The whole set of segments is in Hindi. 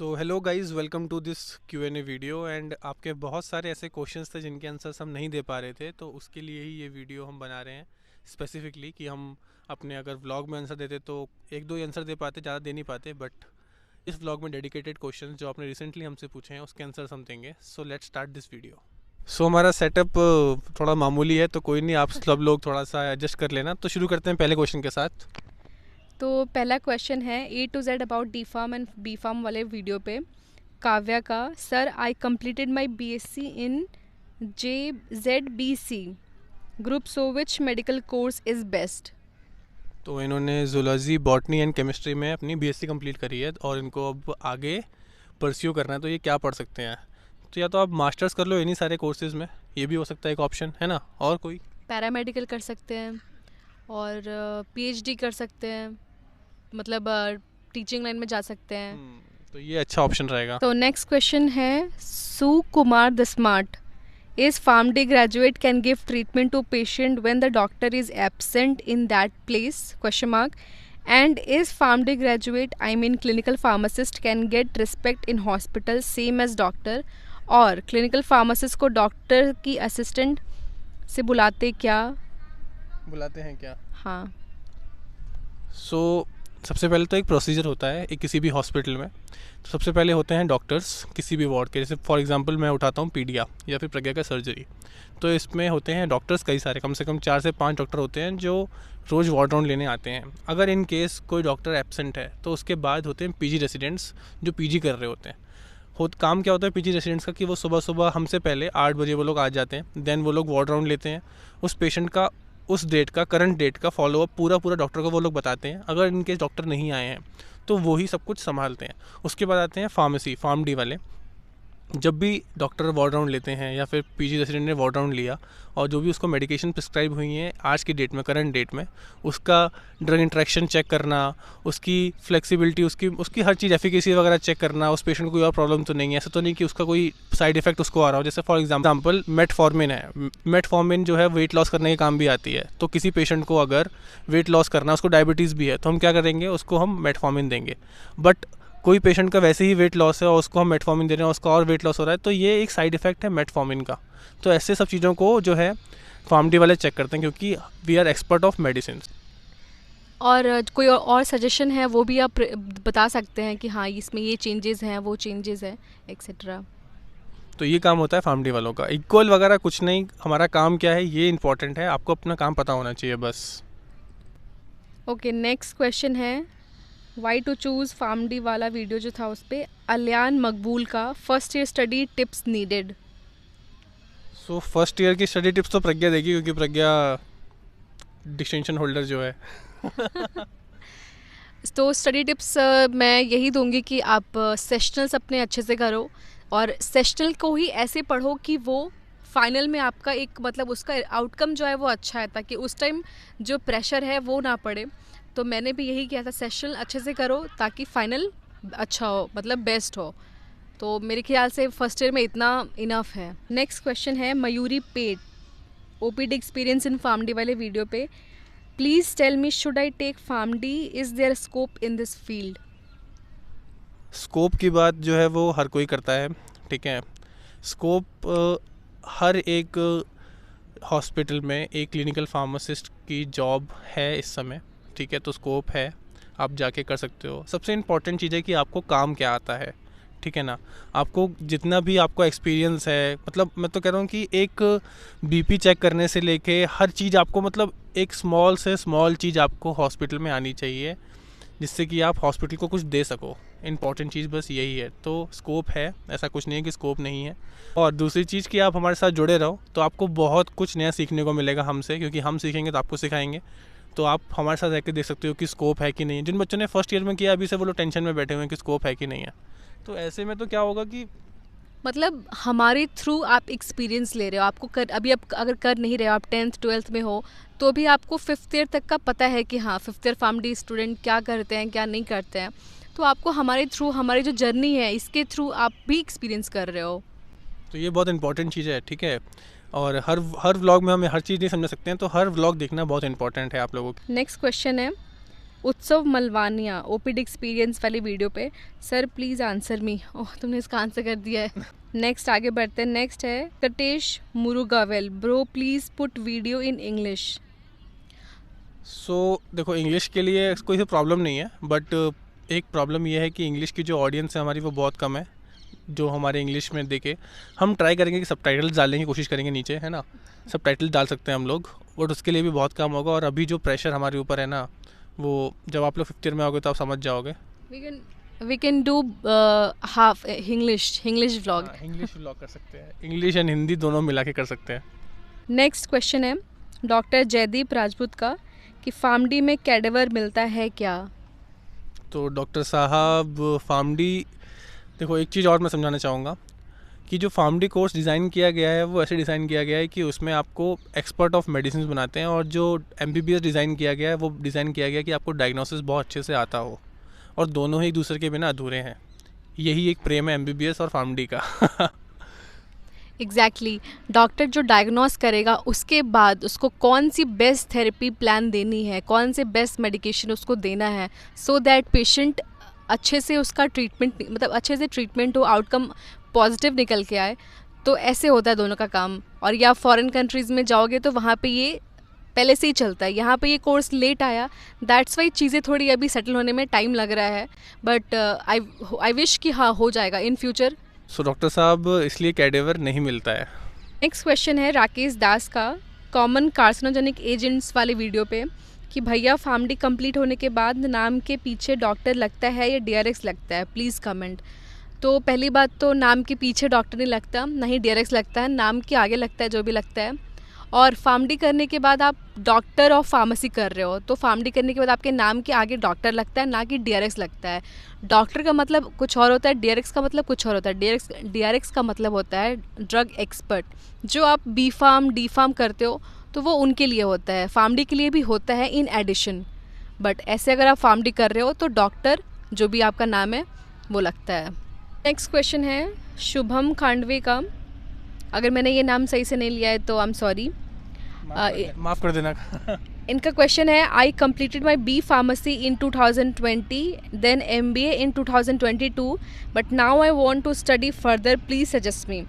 So hello guys, welcome to this Q&A video. And आपके बहुत सारे ऐसे क्वेश्चंस थे जिनके आंसर्स हम नहीं दे पा रहे थे, तो उसके लिए ही ये वीडियो हम बना रहे हैं स्पेसिफिकली कि हम अपने अगर व्लॉग में आंसर देते तो एक दो ही आंसर दे पाते, ज़्यादा दे नहीं पाते। बट इस व्लॉग में डेडिकेटेड क्वेश्चंस जो आपने रिसेंटली हमसे पूछे हैं उसके आंसर्स हम देंगे। So let's start this video. So हमारा सेटअप थोड़ा मामूली है, तो कोई नहीं, आप सब लोग थोड़ा सा एडजस्ट कर लेना। तो शुरू करते हैं पहले क्वेश्चन के साथ। तो पहला क्वेश्चन है A to Z about D pharm and B pharm वाले वीडियो पे काव्या का। Sir, I completed my BSc in JZBC group, so which medical course is best? तो इन्होंने जूलॉजी, बॉटनी एंड केमिस्ट्री में अपनी BSc कंप्लीट करी है और इनको अब आगे परस्यू करना है। तो ये क्या पढ़ सकते हैं? तो या तो आप मास्टर्स कर लो इन्हीं सारे कोर्सेज़ में, ये भी हो सकता है एक ऑप्शन, है ना। और कोई पैरामेडिकल कर सकते हैं और PhD कर सकते हैं, मतलब टीचिंग लाइन में जा सकते हैं। तो ये अच्छा ऑप्शन रहेगा। तो नेक्स्ट क्वेश्चन है सु Kumar the smart. Is PharmD graduate can give treatment to patient when the doctor is absent in that place? Question mark. And is PharmD graduate, I mean clinical pharmacist, can get respect in hospital same as doctor? और clinical pharmacist को doctor की assistant से बुलाते क्या? बुलाते हैं क्या? हाँ. सो सबसे पहले तो एक प्रोसीजर होता है एक किसी भी हॉस्पिटल में। तो सबसे पहले होते हैं डॉक्टर्स किसी भी वार्ड के, जैसे फॉर एग्जांपल मैं उठाता हूँ पीडिया या फिर प्रज्ञा का सर्जरी। तो इसमें होते हैं डॉक्टर्स कई सारे, कम से कम 4 से 5 डॉक्टर होते हैं जो रोज़ वार्ड राउंड लेने आते हैं। अगर इन केस कोई डॉक्टर एब्सेंट है तो उसके बाद होते हैं PG रेसिडेंट्स जो PG कर रहे होते हैं। काम क्या होता है PG रेसिडेंट्स का कि वो सुबह सुबह हमसे पहले 8 बजे वो लोग आ जाते हैं। देन वो लोग वार्ड राउंड लेते हैं, उस पेशेंट का उस डेट का, करंट डेट का फॉलोअप पूरा डॉक्टर को वो लोग बताते हैं। अगर इनकेस डॉक्टर नहीं आए हैं तो वो ही सब कुछ संभालते हैं। उसके बाद आते हैं फार्मेसी, PharmD वाले। जब भी डॉक्टर वार्ड राउंड लेते हैं या फिर PG रेसिडेंट ने वार्ड राउंड लिया और जो भी उसको मेडिकेशन प्रिस्क्राइब हुई हैं आज की डेट में, करंट डेट में, उसका ड्रग इंट्रैक्शन चेक करना, उसकी फ्लेक्सिबिलिटी, उसकी हर चीज़, एफिकेसी वगैरह चेक करना, उस पेशेंट को कोई और प्रॉब्लम तो नहीं है, ऐसा तो नहीं कि उसका कोई साइड इफेक्ट उसको आ रहा हो। जैसे फॉर एग्जाम्पल मेटफॉर्मिन है, मेटफॉर्मिन जो है वेट लॉस करने के काम भी आती है। तो किसी पेशेंट को अगर वेट लॉस करना, उसको डायबिटीज़ भी है, तो हम क्या करेंगे, उसको हम मेटफॉर्मिन देंगे। बट कोई पेशेंट का वैसे ही वेट लॉस है और उसको हम मेटफॉर्मिन दे रहे हैं, उसका और वेट लॉस हो रहा है, तो ये एक साइड इफेक्ट है मेटफॉर्मिन का। तो ऐसे सब चीज़ों को जो है PharmD वाले चेक करते हैं, क्योंकि we are expert of medicine. और कोई और सजेशन है वो भी आप बता सकते हैं कि हाँ इसमें ये चेंजेस हैं, वो चेंजेस हैं, एक्सेट्रा। तो ये काम होता है PharmD वालों का। इक्वल वगैरह कुछ नहीं, हमारा काम क्या है ये इंपॉर्टेंट है, आपको अपना काम पता होना चाहिए बस। ओके, नेक्स्ट क्वेश्चन है वाई टू चूज़ PharmD वाला वीडियो जो था उस पर अलियान मकबूल का first year study tips needed. So first year की स्टडी टिप्स तो प्रज्ञा देगी, क्योंकि प्रज्ञा डिस्टिंक्शन होल्डर जो है। तो स्टडी टिप्स मैं यही दूंगी कि आप सेशनल्स अपने अच्छे से करो और सेशनल को ही ऐसे पढ़ो कि वो फाइनल में आपका एक, मतलब उसका आउटकम जो है वो अच्छा है, ताकि उस टाइम जो प्रेशर है वो ना पड़े। तो मैंने भी यही किया था, सेशनल अच्छे से करो ताकि फाइनल अच्छा हो, मतलब बेस्ट हो। तो मेरे ख्याल से फर्स्ट ईयर में इतना इनफ है। नेक्स्ट क्वेश्चन है मयूरी पेट, OPD एक्सपीरियंस इन PharmD वाले वीडियो पे। Please tell me, should I take PharmD? Is there scope in this field? Scope की बात जो है वो हर कोई करता है, ठीक है। स्कोप हर एक हॉस्पिटल में एक क्लिनिकल फार्मासिस्ट की जॉब है इस समय, ठीक है। तो स्कोप है, आप जाके कर सकते हो। सबसे इम्पॉर्टेंट चीज़ है कि आपको काम क्या आता है, ठीक है ना। आपको जितना भी आपको एक्सपीरियंस है, मतलब मैं तो कह रहा हूँ कि एक BP चेक करने से लेके हर चीज़ आपको, मतलब एक स्मॉल से स्मॉल चीज़ आपको हॉस्पिटल में आनी चाहिए जिससे कि आप हॉस्पिटल को कुछ दे सको। इंपॉर्टेंट चीज़ बस यही है। तो स्कोप है, ऐसा कुछ नहीं है कि स्कोप नहीं है। और दूसरी चीज़ कि आप हमारे साथ जुड़े रहो, तो आपको बहुत कुछ नया सीखने को मिलेगा हमसे, क्योंकि हम सीखेंगे तो आपको सिखाएंगे। तो आप हमारे साथ रह के देख सकते हो कि स्कोप है कि नहीं है। जिन बच्चों ने फर्स्ट ईयर में किया अभी से वो लोग टेंशन में बैठे हुए हैं कि स्कोप है कि नहीं है। तो ऐसे में तो क्या होगा कि मतलब हमारे थ्रू आप एक्सपीरियंस ले रहे हो, आपको अभी आप अगर कर नहीं रहे हो, आप 10th 12th में हो, तो भी आपको 5th ईयर तक का पता है कि हाँ 5th ईयर PharmD स्टूडेंट क्या करते हैं, क्या नहीं करते हैं। तो आपको हमारे थ्रू, हमारी जो जर्नी है इसके थ्रू आप भी एक्सपीरियंस कर रहे हो। तो ये बहुत इंपॉर्टेंट चीज़ है, ठीक है। और हर व्लॉग में हमें हर चीज़ नहीं समझ सकते हैं, तो हर व्लॉग देखना बहुत इंपॉर्टेंट है आप लोगों को। नेक्स्ट क्वेश्चन है उत्सव मलवानिया ओपीडी एक्सपीरियंस वाली वीडियो पे, सर प्लीज़ आंसर मी। ओह तुमने इसका आंसर कर दिया है। नेक्स्ट आगे बढ़ते हैं। नेक्स्ट है Katesh Murugavel, bro please put video in English. So देखो, इंग्लिश के लिए कोई सी प्रॉब्लम नहीं है, बट एक प्रॉब्लम ये है कि इंग्लिश की जो ऑडियंस है हमारी वो बहुत कम है जो हमारे इंग्लिश में देखे। हम ट्राई करेंगे कि सबटाइटल्स डालने की कोशिश करेंगे नीचे, है ना, सबटाइटल्स डाल सकते हैं हम लोग, बट उसके लिए भी बहुत काम होगा। और अभी जो प्रेशर हमारे ऊपर है ना, वो जब आप लोग 5th ईयर में आओगे तो आप समझ जाओगे। We can do half English vlog. English vlog कर सकते हैं, इंग्लिश एंड हिंदी दोनों मिला के कर सकते हैं। नेक्स्ट क्वेश्चन है डॉक्टर जयदीप राजपूत का कि फार्मडी में कैडेवर मिलता है क्या? तो डॉक्टर साहब, फार्मडी, देखो एक चीज़ और मैं समझाना चाहूँगा कि जो फार्मडी कोर्स डिज़ाइन किया गया है वो ऐसे डिज़ाइन किया गया है कि उसमें आपको एक्सपर्ट ऑफ मेडिसिन बनाते हैं, और जो MBBS डिज़ाइन किया गया है वो डिज़ाइन किया गया है कि आपको डायग्नोसिस बहुत अच्छे से आता हो, और दोनों ही एक दूसरे के बिना अधूरे हैं। यही एक प्रेम है MBBS और फार्मडी का। एग्जैक्टली डॉक्टर जो डायग्नोस करेगा उसके बाद उसको कौन सी बेस्ट थेरेपी प्लान देनी है, कौन से बेस्ट मेडिकेशन उसको देना है, सो दैट पेशेंट अच्छे से उसका ट्रीटमेंट, मतलब अच्छे से ट्रीटमेंट हो, आउटकम पॉजिटिव निकल के आए। तो ऐसे होता है दोनों का काम। और या फॉरेन कंट्रीज़ में जाओगे तो वहाँ पे ये पहले से ही चलता है, यहाँ पे ये कोर्स लेट आया, दैट्स वाई चीज़ें थोड़ी अभी सेटल होने में टाइम लग रहा है, बट आई विश कि हाँ हो जाएगा इन फ्यूचर। सो डॉक्टर साहब, इसलिए कैडेवर नहीं मिलता है। नेक्स्ट क्वेश्चन है राकेश दास का कॉमन कार्सिनोजेनिक एजेंट्स वाले वीडियो पे कि भैया फार्मडी कंप्लीट होने के बाद नाम के पीछे डॉक्टर लगता है या DRX लगता है, प्लीज़ कमेंट। तो पहली बात तो नाम के पीछे डॉक्टर नहीं लगता, ना ही DRX लगता है, नाम के आगे लगता है जो भी लगता है। और फार्मडी करने के बाद आप डॉक्टर ऑफ फार्मेसी कर रहे हो तो फार्मडी करने के बाद आपके नाम के आगे डॉक्टर लगता है, ना कि DRX लगता है। डॉक्टर का मतलब कुछ और होता है, DRX का मतलब कुछ और होता है। DRX का मतलब होता है ड्रग एक्सपर्ट। जो आप B.Pharm D.Pharm करते हो तो वो उनके लिए होता है, फार्मडी के लिए भी होता है इन एडिशन। बट ऐसे अगर आप फार्मडी कर रहे हो तो डॉक्टर जो भी आपका नाम है वो लगता है। नेक्स्ट क्वेश्चन है शुभम खांडवे का, अगर मैंने ये नाम सही से नहीं लिया है तो आई एम सॉरी, माफ़ कर देना। इनका क्वेश्चन है I completed my B pharmacy in 2020 then MBA in 2022 but now I want to study further, please suggest me.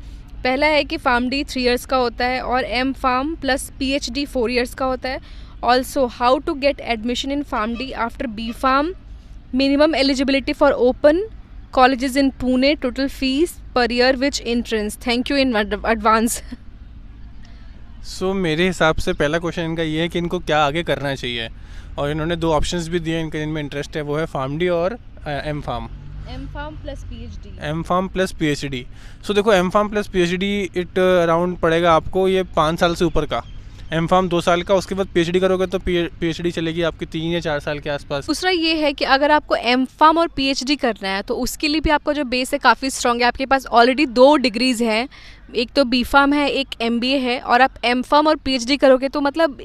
पहला है कि फार्मडी 3 years का होता है और M.Pharm प्लस PhD 4 years का होता है। Also how to get admission in PharmD after B.Pharm, minimum eligibility for open colleges in Pune, total fees per year which entrance, thank you in advance. So मेरे हिसाब से पहला क्वेश्चन इनका ये है कि इनको क्या आगे करना चाहिए, और इन्होंने 2 ऑप्शंस भी दिए इनके जिनमें इंटरेस्ट है, वो है फार्मडी और M.Pharm प्लस PhD। सो देखो, M.Pharm plus PhD it around पड़ेगा आपको ये 5 साल से ऊपर का, M.Pharm 2 साल का, उसके बाद PhD करोगे तो PhD चलेगी आपकी 3 या 4 साल के आसपास। दूसरा ये है कि अगर आपको M.Pharm और PhD करना है तो उसके लिए भी आपका जो बेस है काफ़ी स्ट्रॉन्ग है, आपके पास ऑलरेडी 2 डिग्रीज़ हैं, एक तो B.Pharm है, एक MBA है, और आप M.Pharm और PhD करोगे तो मतलब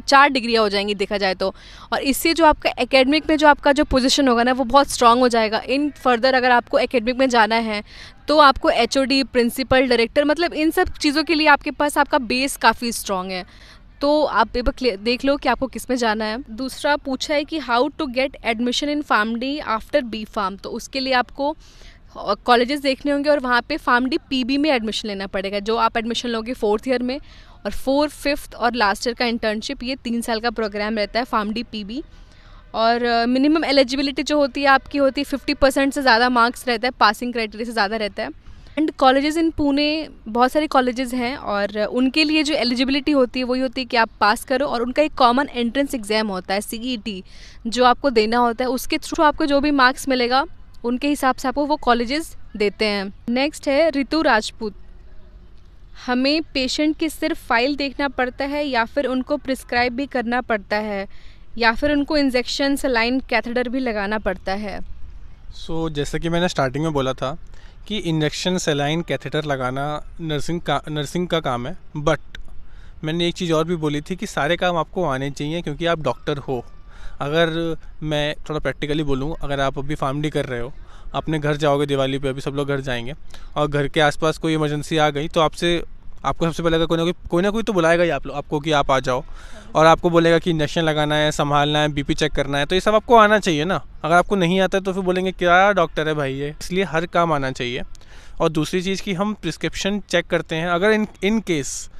4 डिग्रियाँ हो जाएंगी देखा जाए तो। और इससे जो आपका एकेडमिक में जो आपका जो पोजीशन होगा ना वो बहुत स्ट्रांग हो जाएगा। इन फर्दर अगर आपको एकेडमिक में जाना है तो आपको HOD, प्रिंसिपल, डायरेक्टर, मतलब इन सब चीज़ों के लिए आपके पास आपका बेस काफ़ी स्ट्रांग है। तो आप एक बार देख लो कि आपको किस में जाना है। दूसरा पूछा है कि how to get admission in PharmD after B.Pharm, तो उसके लिए आपको कॉलेजेस देखने होंगे और वहाँ पे फार्मडी PB में एडमिशन लेना पड़ेगा, जो आप एडमिशन लोगे 4th ईयर में, और 4th, 5th और लास्ट ईयर का इंटर्नशिप, ये 3 साल का प्रोग्राम रहता है फार्मडी PB। और मिनिमम एलिजिबिलिटी जो होती है आपकी होती है 50% से ज़्यादा मार्क्स रहता है, पासिंग क्राइटेरिया से ज़्यादा रहता है। एंड कॉलेजेस इन पुणे बहुत सारे कॉलेजेस हैं और उनके लिए जो एलिजिबिलिटी होती है वही होती है कि आप पास करो, और उनका एक कॉमन एंट्रेंस एग्ज़ाम होता है CET जो आपको देना होता है, उसके थ्रू आपको जो भी मार्क्स मिलेगा उनके हिसाब से आपको वो कॉलेजेस देते हैं। नेक्स्ट है ऋतु राजपूत, हमें पेशेंट की सिर्फ फाइल देखना पड़ता है या फिर उनको प्रिस्क्राइब भी करना पड़ता है, या फिर उनको इंजेक्शन, सलाइन, कैथेटर भी लगाना पड़ता है? सो जैसा कि मैंने स्टार्टिंग में बोला था कि इंजेक्शन, सलाइन, कैथेटर लगाना नर्सिंग का काम है, बट मैंने एक चीज़ और भी बोली थी कि सारे काम आपको आने चाहिए क्योंकि आप डॉक्टर हो। अगर मैं थोड़ा प्रैक्टिकली बोलूँ, अगर आप अभी फार्मडी कर रहे हो, अपने घर जाओगे दिवाली पे, अभी सब लोग घर जाएंगे, और घर के आसपास कोई इमरजेंसी आ गई तो आपसे आपको सबसे पहले अगर कोई ना कोई तो बुलाएगा ही आपको कि आप आ जाओ, और आपको बोलेगा कि इंजेक्शन लगाना है, संभालना है, बीपी चेक करना है, तो ये सब आपको आना चाहिए ना। अगर आपको नहीं आता है तो फिर बोलेंगे क्या डॉक्टर है भाई ये, इसलिए हर काम आना चाहिए। और दूसरी चीज़ कि हम प्रिस्क्रिप्शन चेक करते हैं, अगर इन केस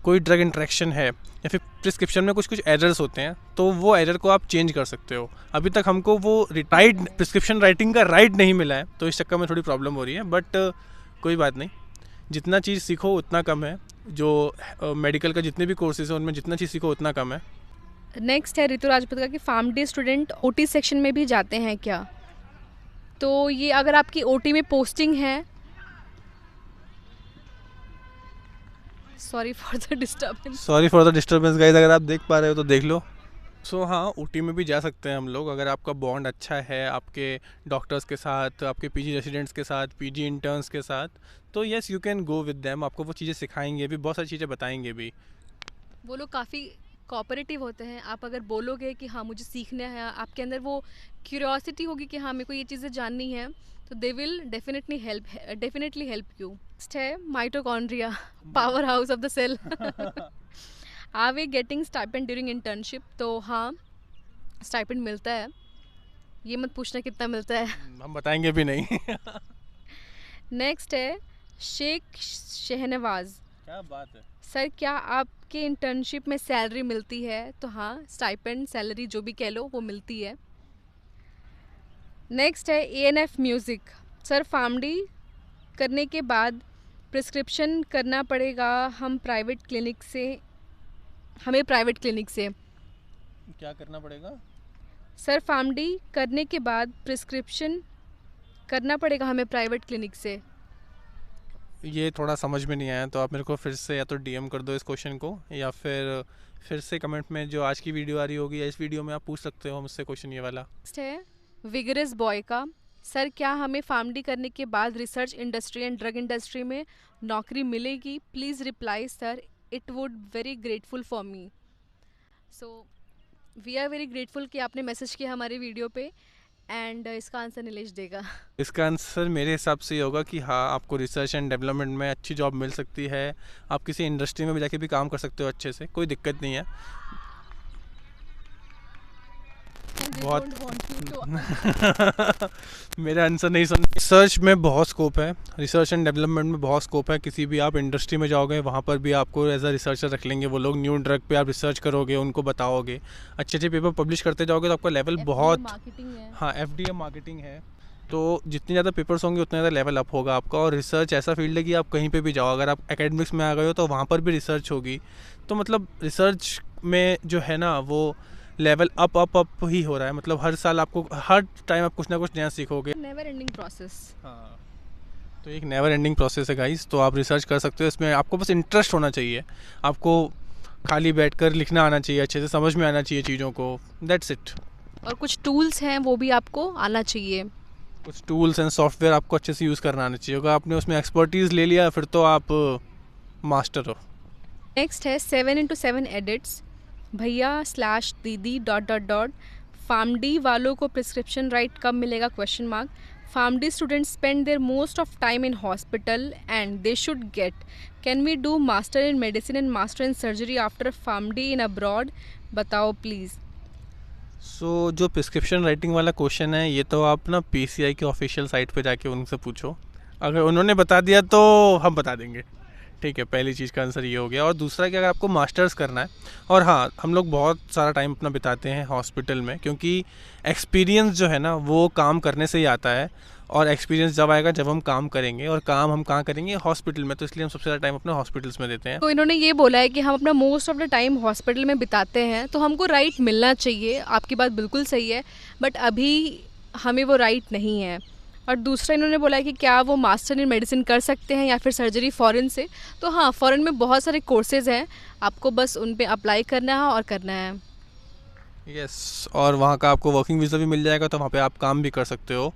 कोई ड्रग इंट्रैक्शन है या फिर प्रिस्क्रिप्शन में कुछ एरर्स होते हैं तो वो एरर को आप चेंज कर सकते हो। अभी तक हमको वो राइट प्रिस्क्रिप्शन राइटिंग का राइट नहीं मिला है, तो इस चक्कर में थोड़ी प्रॉब्लम हो रही है, बट कोई बात नहीं, जितना चीज़ सीखो उतना कम है। जो मेडिकल का जितने भी कोर्सेज हैं उनमें जितना चीज़ सीखो उतना कम है। नेक्स्ट है ऋतु राजपूत का कि pharm D student OT section में भी जाते हैं क्या? तो ये अगर आपकी ओटी में पोस्टिंग है, sorry for the disturbance guys, अगर आप देख पा रहे हो तो देख लो। सो हाँ, ओटी में भी जा सकते हैं हम लोग, अगर आपका बॉन्ड अच्छा है आपके डॉक्टर्स के साथ, आपके पीजी रेसिडेंट्स के साथ, पीजी इंटर्न्स के साथ, तो yes you can go with them. आपको वो चीज़ें सिखाएंगे भी, बहुत सारी चीज़ें बताएंगे भी। वो लोग काफ़ी कोऑपरेटिव होते हैं। आप अगर बोलोगे कि हाँ मुझे सीखना है, आपके अंदर वो क्यूरियोसिटी होगी कि हाँ मेरे को ये चीज़ें जाननी है, तो they will definitely help you. Next है mitochondria, powerhouse of the cell. Are we getting stipend during internship? तो हाँ, स्टाइपेंड मिलता है, ये मत पूछना कितना मिलता है। हम बताएंगे भी नहीं। नेक्स्ट है शेख शहनवाज, क्या बात है सर, क्या आपके इंटर्नशिप में सैलरी मिलती है? तो हाँ, स्टाइपेंड, सैलरी जो भी कह लो वो मिलती है। नेक्स्ट है एएनएफ म्यूज़िक, सर फार्मडी करने के बाद प्रिस्क्रिप्शन करना पड़ेगा हमें प्राइवेट क्लिनिक से। क्या करना पड़ेगा? सर फार्मडी करने के बाद प्रिस्क्रिप्शन करना पड़ेगा हमें प्राइवेट क्लिनिक से। ये थोड़ा समझ में नहीं आया, तो आप मेरे को फिर से या तो डीएम कर दो इस क्वेश्चन को, या फिर से कमेंट में जो आज की वीडियो आ रही होगी या इस वीडियो में आप पूछ सकते हो मुझसे क्वेश्चन ये वाला। नेक्स्ट है विगरस बॉय का, सर क्या हमें फार्मडी करने के बाद research industry and drug industry में नौकरी मिलेगी? Please reply sir, it would very grateful for me. So we are very grateful कि आपने मैसेज किया हमारे वीडियो पे, एंड इसका आंसर नीलेश देगा। इसका आंसर मेरे हिसाब से ये होगा कि हाँ, आपको रिसर्च एंड डेवलपमेंट में अच्छी जॉब मिल सकती है, आप किसी इंडस्ट्री में भी जाके भी काम कर सकते हो अच्छे से, कोई दिक्कत नहीं है। बहुत मेरा आंसर नहीं सुन। रिसर्च में बहुत स्कोप है, रिसर्च एंड डेवलपमेंट में बहुत स्कोप है। किसी भी आप इंडस्ट्री में जाओगे वहाँ पर भी आपको एज अ रिसर्चर रख लेंगे वो लोग। न्यू ड्रग पे आप रिसर्च करोगे, उनको बताओगे, अच्छे अच्छे पेपर पब्लिश करते जाओगे तो आपका लेवल बहुत, हाँ FDA मार्केटिंग है, तो जितने ज़्यादा पेपर्स होंगे उतना ज़्यादा लेवल अप होगा आपका। और रिसर्च ऐसा फील्ड है कि आप कहीं पे भी जाओ, अगर आप एकेडमिक्स में आ गए हो तो वहाँ पर भी रिसर्च होगी, तो मतलब रिसर्च में जो है ना वो लेवल अप ही हो रहा है। मतलब हर साल आपको, हर टाइम आप कुछ ना कुछ नया सीखोगे। Never ending process. हाँ, तो एक नेवर एंडिंग प्रोसेस है गाइस, तो आप रिसर्च कर सकते हो इसमें। आपको बस इंटरेस्ट होना चाहिए, आपको खाली बैठकर लिखना आना चाहिए, अच्छे से समझ में आना चाहिए चीज़ों को, दैट्स इट। और कुछ टूल्स हैं वो भी आपको आना चाहिए, कुछ टूल्स एंड सॉफ्टवेयर आपको अच्छे से यूज़ करना आना चाहिए। अगर आपने उसमें एक्सपर्टीज़ ले लिया फिर तो आप मास्टर हो। नेक्स्ट है 7x7 एडिट्स, भैया/दीदी ... फार्मडी वालों को प्रिस्क्रिप्शन राइट कब मिलेगा? PharmD students spend their most of time in hospital and they should get, can we do master in medicine and master in surgery after PharmD in abroad? बताओ प्लीज़। सो जो प्रिस्क्रिप्शन राइटिंग वाला क्वेश्चन है ये तो आप ना PCI के ऑफिशियल साइट पे जाके उनसे पूछो, अगर उन्होंने बता दिया तो हम बता देंगे, ठीक है। पहली चीज़ का आंसर ये हो गया। और दूसरा कि अगर आपको मास्टर्स करना है, और हाँ, हम लोग बहुत सारा टाइम अपना बिताते हैं हॉस्पिटल में, क्योंकि एक्सपीरियंस जो है ना वो काम करने से ही आता है, और एक्सपीरियंस जब आएगा जब हम काम करेंगे, और काम हम कहाँ करेंगे? हॉस्पिटल में, तो इसलिए हम सबसे ज़्यादा टाइम अपने हॉस्पिटल्स में देते हैं। तो इन्होंने ये बोला है कि हम अपना most of the time hospital में बिताते हैं, तो हमको राइट मिलना चाहिए। आपकी बात बिल्कुल सही है, बट अभी हमें वो राइट नहीं है। और दूसरा इन्होंने बोला है कि क्या वो मास्टर इन मेडिसिन कर सकते हैं या फिर सर्जरी फ़ॉरेन से? तो हाँ, फ़ॉरेन में बहुत सारे कोर्सेज़ हैं, आपको बस उन पे अप्लाई करना है और करना है। यस, और वहाँ का आपको वर्किंग वीज़ा भी मिल जाएगा, तो वहाँ पे आप काम भी कर सकते हो।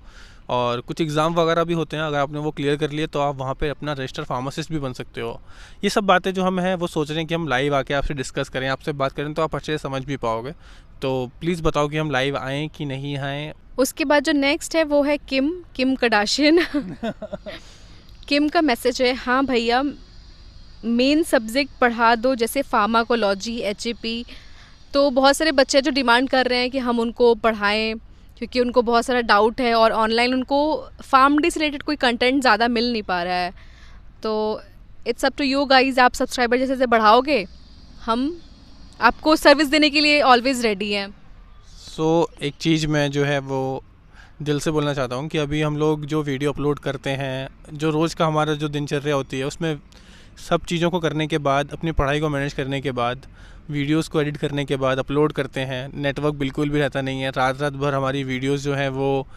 और कुछ एग्ज़ाम वगैरह भी होते हैं, अगर आपने वो क्लियर कर लिए तो आप वहाँ पे अपना रजिस्टर फार्मासिस्ट भी बन सकते हो। ये सब बातें जो हम हैं वो सोच रहे हैं कि हम लाइव आके आपसे डिस्कस करें, आपसे बात करें, तो आप अच्छे से समझ भी पाओगे। तो प्लीज़ बताओ कि हम लाइव आएँ कि नहीं आएँ। उसके बाद जो नेक्स्ट है वो है किम कडाशियन। किम का मैसेज है, हाँ भैया मेन सब्जेक्ट पढ़ा दो, जैसे फार्माकोलॉजी, एचएपी। तो बहुत सारे बच्चे जो डिमांड कर रहे हैं कि हम उनको पढ़ाएं, क्योंकि उनको बहुत सारा डाउट है और ऑनलाइन उनको फार्मडी से रिलेटेड कोई कंटेंट ज़्यादा मिल नहीं पा रहा है। तो it's up to you guys, आप सब्सक्राइबर जैसे जैसे बढ़ाओगे, हम आपको सर्विस देने के लिए ऑलवेज रेडी हैं। सो एक चीज़ मैं जो है वो दिल से बोलना चाहता हूँ कि अभी हम लोग जो वीडियो अपलोड करते हैं, जो रोज़ का हमारा जो दिनचर्या होती है, उसमें सब चीज़ों को करने के बाद, अपनी पढ़ाई को मैनेज करने के बाद, वीडियोस को एडिट करने के बाद अपलोड करते हैं, नेटवर्क बिल्कुल भी रहता नहीं है। रात रात भर हमारी वीडियोस जो हैं वो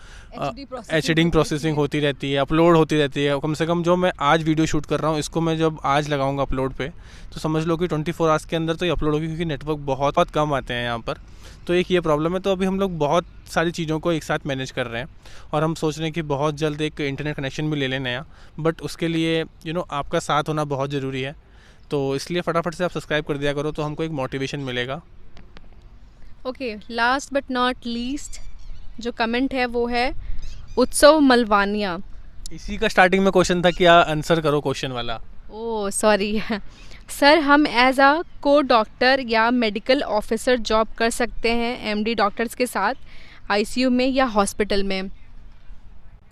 एचडिंग प्रोसेसिंग होती रहती है, अपलोड होती रहती है। कम से कम जो मैं आज वीडियो शूट कर रहा हूँ, इसको मैं जब आज लगाऊंगा अपलोड पे, तो समझ लो कि 24 आवर्स के अंदर तो ये अपलोड होगी, क्योंकि नेटवर्क बहुत बहुत कम आते हैं यहाँ पर। तो एक ये प्रॉब्लम है। तो अभी हम लोग बहुत सारी चीज़ों को एक साथ मैनेज कर रहे हैं और हम सोच रहे हैं कि बहुत जल्द एक इंटरनेट कनेक्शन भी ले लें नया। बट उसके लिए आपका साथ होना बहुत ज़रूरी है। तो इसलिए फटाफट से आप सब्सक्राइब कर दिया करो, तो हमको एक मोटिवेशन मिलेगा। Okay, last but not least जो कमेंट है वो है उत्सव मलवानिया। इसी का स्टार्टिंग में क्वेश्चन था कि आंसर करो क्वेश्चन वाला। ओह सॉरी सर, हम एज अ को डॉक्टर या मेडिकल ऑफिसर जॉब कर सकते हैं एमडी डॉक्टर्स के साथ आईसीयू में या हॉस्पिटल में?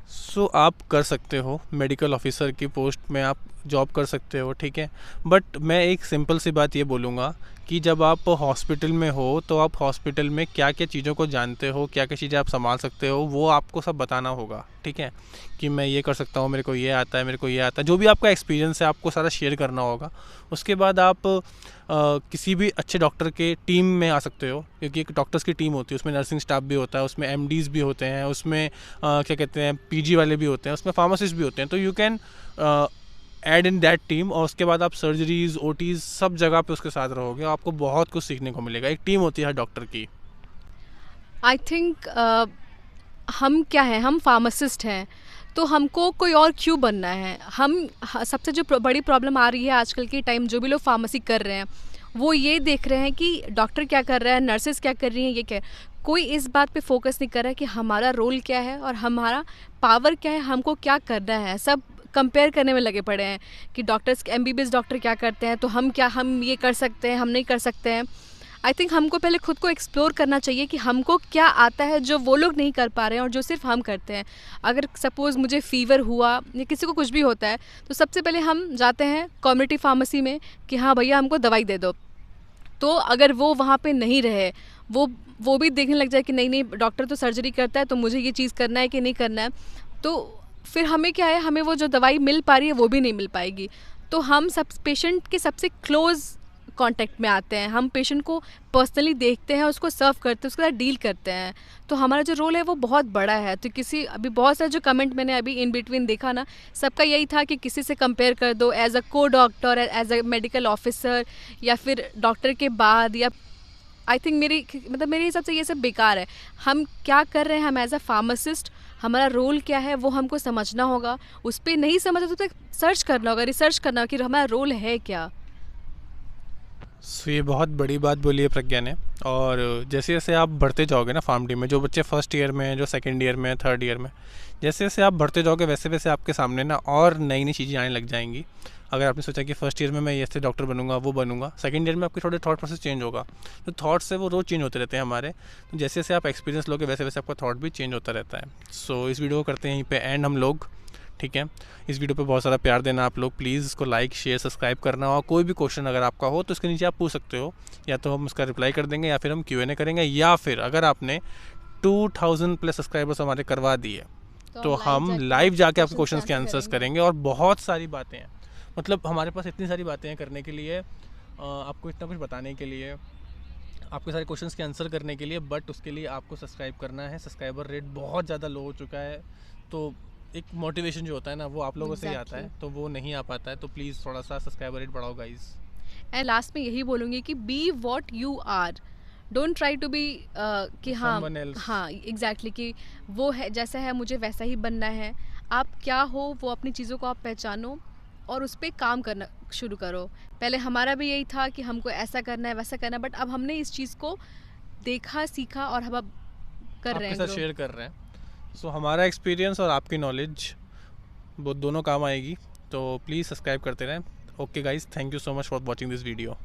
सो आप कर सकते हो, मेडिकल ऑफिसर की पोस्ट में आप जॉब कर सकते हो, ठीक है। बट मैं एक सिंपल सी बात ये बोलूँगा कि जब आप हॉस्पिटल में हो, तो आप हॉस्पिटल में क्या क्या चीज़ों को जानते हो, क्या क्या चीज़ें आप संभाल सकते हो, वो आपको सब बताना होगा, ठीक है। कि मैं ये कर सकता हूँ, मेरे को ये आता है, मेरे को ये आता है, जो भी आपका एक्सपीरियंस है आपको सारा शेयर करना होगा। उसके बाद आप किसी भी अच्छे डॉक्टर के टीम में आ सकते हो, क्योंकि एक डॉक्टर्स की टीम होती है, उसमें नर्सिंग स्टाफ भी होता है, उसमें एमडीज़ भी होते हैं, उसमें क्या कहते हैं पीजी वाले भी होते हैं, उसमें फार्मासिस्ट भी होते हैं। तो you can add in that team, और उसके बाद आप सर्जरीज, ओटीज़, सब जगह पे उसके साथ रहोगे, आपको बहुत कुछ सीखने को मिलेगा। एक टीम होती है हर डॉक्टर की। आई थिंक हम क्या हैं, हम फार्मासिस्ट हैं, तो हमको कोई और क्यों बनना है? सबसे जो बड़ी प्रॉब्लम आ रही है आजकल के टाइम, जो भी लोग फार्मेसी कर रहे हैं वो ये देख रहे हैं कि डॉक्टर क्या कर रहा है, नर्सेज क्या कर रही हैं, ये क्या। कोई इस बात पे फोकस नहीं कर रहा है कि हमारा रोल क्या है और हमारा पावर क्या है, हमको क्या करना है। सब कंपेयर करने में लगे पड़े हैं कि डॉक्टर्स, एमबीबीएस डॉक्टर क्या करते हैं, तो हम ये कर सकते हैं, हम नहीं कर सकते हैं। आई थिंक हमको पहले खुद को एक्सप्लोर करना चाहिए कि हमको क्या आता है जो वो लोग नहीं कर पा रहे हैं और जो सिर्फ हम करते हैं। अगर सपोज़ मुझे फ़ीवर हुआ या किसी को कुछ भी होता है, तो सबसे पहले हम जाते हैं कम्युनिटी फार्मेसी में कि हाँ भैया हमको दवाई दे दो। तो अगर वो वहाँ पे नहीं रहे, वो भी देखने लग जाए कि नहीं नहीं डॉक्टर तो सर्जरी करता है, तो मुझे ये चीज़ करना है कि नहीं करना है, तो फिर हमें क्या है, हमें वो जो दवाई मिल पा रही है वो भी नहीं मिल पाएगी। तो हम सब पेशेंट के सबसे क्लोज़ कांटेक्ट में आते हैं, हम पेशेंट को पर्सनली देखते हैं, उसको सर्व करते हैं, उसके साथ डील करते हैं। तो हमारा जो रोल है वो बहुत बड़ा है। तो अभी बहुत सारे जो कमेंट मैंने अभी इन बिटवीन देखा ना, सबका यही था कि किसी से कंपेयर कर दो as a co doctor, as a medical officer, या फिर डॉक्टर के बाद, या आई थिंक मेरे हिसाब से ये सब बेकार है। हम क्या कर रहे हैं, हम एज अ फार्मासिस्ट हमारा रोल क्या है वो हमको समझना होगा। उस पर नहीं समझ तो सर्च करना होगा, रिसर्च करना होगा कि हमारा रोल है क्या। सो ये बहुत बड़ी बात बोली है प्रज्ञा ने। और जैसे जैसे आप बढ़ते जाओगे ना फार्म डी में, जो बच्चे फर्स्ट ईयर में हैं, जो सेकंड ईयर में, थर्ड ईयर में, जैसे जैसे आप बढ़ते जाओगे वैसे वैसे आपके सामने ना और नई नई चीज़ें आने लग जाएंगी। अगर आपने सोचा कि फर्स्ट ईयर में मैं ऐसे डॉक्टर बनूंगा, वो बनूंगा, सेकंड ईयर में आपके थोड़े थॉट प्रोसेस चेंज होगा। तो थॉट्स से वो रोज़ चेंज होते रहते हैं हमारे। तो जैसे जैसे आप एक्सपीरियंस लोगे वैसे वैसे आपका थॉट भी चेंज होता रहता है। सो इस वीडियो को करते हैं यहीं पे एंड हम लोग, ठीक है। इस वीडियो पे बहुत सारा प्यार देना आप लोग, प्लीज़ इसको लाइक शेयर सब्सक्राइब करना। और कोई भी क्वेश्चन अगर आपका हो तो इसके नीचे आप पूछ सकते हो, या तो हम उसका रिप्लाई कर देंगे, या फिर हम Q&A करेंगे, या फिर अगर आपने 2000 प्लस सब्सक्राइबर्स हमारे करवा दिए तो हम लाइव जाके आपके क्वेश्चंस के आंसर्स करेंगे। और बहुत सारी बातें हैं, मतलब हमारे पास इतनी सारी बातें हैं करने के लिए, आपको इतना कुछ बताने के लिए, आपके सारे क्वेश्चंस के आंसर करने के लिए। बट उसके लिए आपको सब्सक्राइब करना है। सब्सक्राइबर रेट बहुत ज़्यादा लो हो चुका है, तो एक मोटिवेशन जो होता है ना वो आप लोगों से ही आता है, तो वो नहीं आ पाता है। तो प्लीज़ थोड़ा सा सब्सक्राइबर रेट बढ़ाओ गाइस। एंड लास्ट में यही बोलूँगी कि be what you are, don't try to be कि हाँ हाँ एग्जैक्टली कि वो है जैसा है मुझे वैसा ही बनना है। आप क्या हो वो अपनी चीज़ों को आप पहचानो और उस पर काम करना शुरू करो। पहले हमारा भी यही था कि हमको ऐसा करना है वैसा करना है, बट अब हमने इस चीज़ को देखा, सीखा और हम अब कर रहे हैं, आपके साथ शेयर कर रहे हैं। सो हमारा एक्सपीरियंस और आपकी नॉलेज वो दोनों काम आएगी। तो प्लीज़ सब्सक्राइब करते रहें। Okay guys, thank you so much for watching this video.